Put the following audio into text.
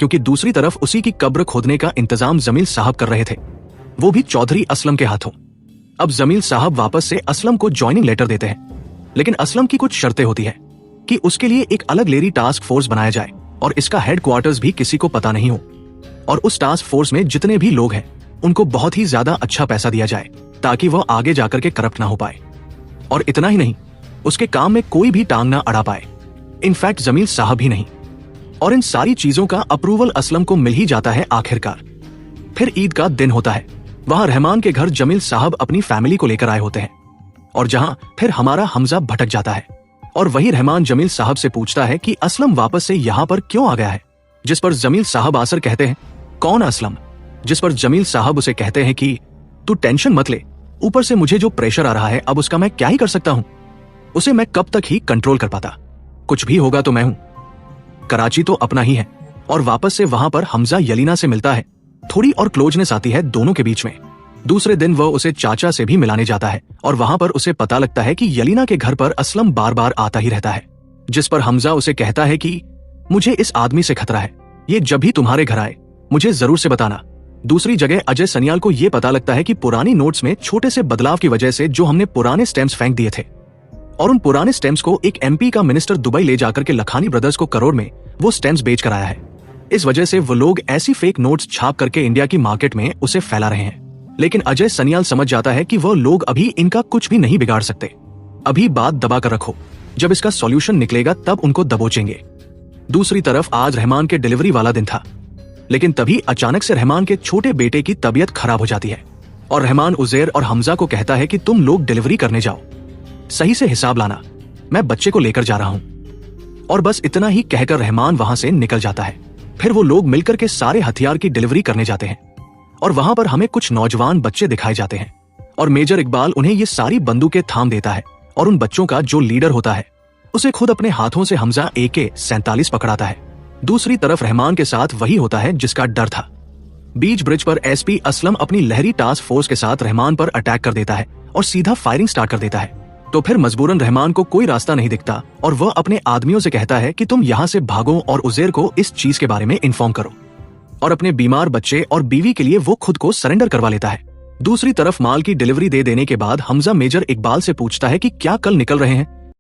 क्योंकि दूसरी तरफ उसी की कब्र खोदने का इंतजाम जमील साहब कर रहे थे, वो भी चौधरी असलम के हाथों। अब जमील साहब वापस से असलम को ज्वाइनिंग लेटर देते हैं, लेकिन असलम की कुछ शर्तें होती है कि उसके लिए एक अलग लेरी टास्क फोर्स बनाया जाए और इसका हेडक्वार्टर्स भी किसी को पता नहीं हो, और उस टास्क फोर्स में जितने भी लोग हैं उनको बहुत ही ज्यादा अच्छा पैसा दिया जाए ताकि वह आगे जाकर के करप्ट ना हो पाए। और इतना ही नहीं, उसके काम में कोई भी टांग ना अड़ा पाए, इनफैक्ट जमील साहब भी नहीं। और इन सारी चीजों का अप्रूवल असलम को मिल ही जाता है आखिरकार। फिर ईद का दिन होता है, वहां रहमान के घर जमील साहब अपनी फैमिली को लेकर आए होते हैं, और जहां फिर हमारा हमजा भटक जाता है और वही रहमान जमील साहब से पूछता है कि असलम वापस से यहाँ पर क्यों आ गया है, जिस पर जमील साहब आसर कहते हैं, कौन असलम? जिस पर जमील साहब उसे कहते हैं कि तू टेंशन मत ले, ऊपर से मुझे जो प्रेशर आ रहा है अब उसका मैं क्या ही कर सकता हूं, उसे मैं कब तक ही कंट्रोल कर पाता, कुछ भी होगा तो मैं हूं, कराची तो अपना ही है। और वापस से वहां पर हमजा यलीना से मिलता है, थोड़ी और क्लोजनेस आती है दोनों के बीच में। दूसरे दिन वह उसे चाचा से भी मिलाने जाता है और वहां पर उसे पता लगता है कि यलीना के घर पर असलम बार बार आता ही रहता है, जिस पर हमजा उसे कहता है कि मुझे इस आदमी से खतरा है, ये जब भी तुम्हारे घर आए मुझे जरूर से बताना। दूसरी जगह अजय सनियाल को यह पता लगता है कि पुरानी नोट्स में छोटे से बदलाव की वजह से जो हमने पुराने स्टैम्प्स फेंक दिए थे, और उन पुराने स्टैम्प्स को एक एमपी का मिनिस्टर दुबई ले जाकर के लखानी ब्रदर्स को करोड़ में वो स्टैम्प्स बेच कर आया है। इस वजह से वो लोग ऐसी फेक नोट्स छाप करके इंडिया की मार्केट में उसे फैला रहे हैं। लेकिन अजय सनियाल समझ जाता है कि वो लोग अभी इनका कुछ भी नहीं बिगाड़ सकते, अभी बात दबा कर रखो, जब इसका सॉल्यूशन निकलेगा तब उनको दबोचेंगे। दूसरी तरफ आज रहमान के डिलीवरी वाला दिन था, लेकिन तभी अचानक से रहमान के छोटे बेटे की तबीयत खराब हो जाती है और रहमान उजैर और हमजा को कहता है कि तुम लोग डिलीवरी करने जाओ, सही से हिसाब लाना, मैं बच्चे को लेकर जा रहा हूं। और बस इतना ही कहकर रहमान वहां से निकल जाता है। फिर वो लोग मिलकर के सारे हथियार की डिलीवरी करने जाते हैं और वहां पर हमें कुछ नौजवान बच्चे दिखाए जाते हैं और मेजर इकबाल उन्हें ये सारी बंदूकें थाम देता है और उन बच्चों का जो लीडर होता है उसे खुद अपने हाथों से हमजा AK-47 पकड़ाता है। दूसरी तरफ रहमान के साथ वही होता है जिसका डर था। बीच ब्रिज पर SP असलम अपनी लहरी टास्क फोर्स के साथ रहमान पर अटैक कर देता है और सीधा फायरिंग स्टार्ट कर देता है। तो फिर मजबूरन रहमान को कोई रास्ता नहीं दिखता और वह अपने आदमियों से कहता है कि तुम यहाँ से भागो और उजैर को इस चीज के बारे में इन्फॉर्म करो, और अपने बीमार बच्चे और बीवी के लिए वो खुद को सरेंडर करवा लेता है। दूसरी तरफ माल की डिलीवरी दे देने के बाद हमजा मेजर इकबाल से पूछता है कि क्या कल निकल रहे हैं,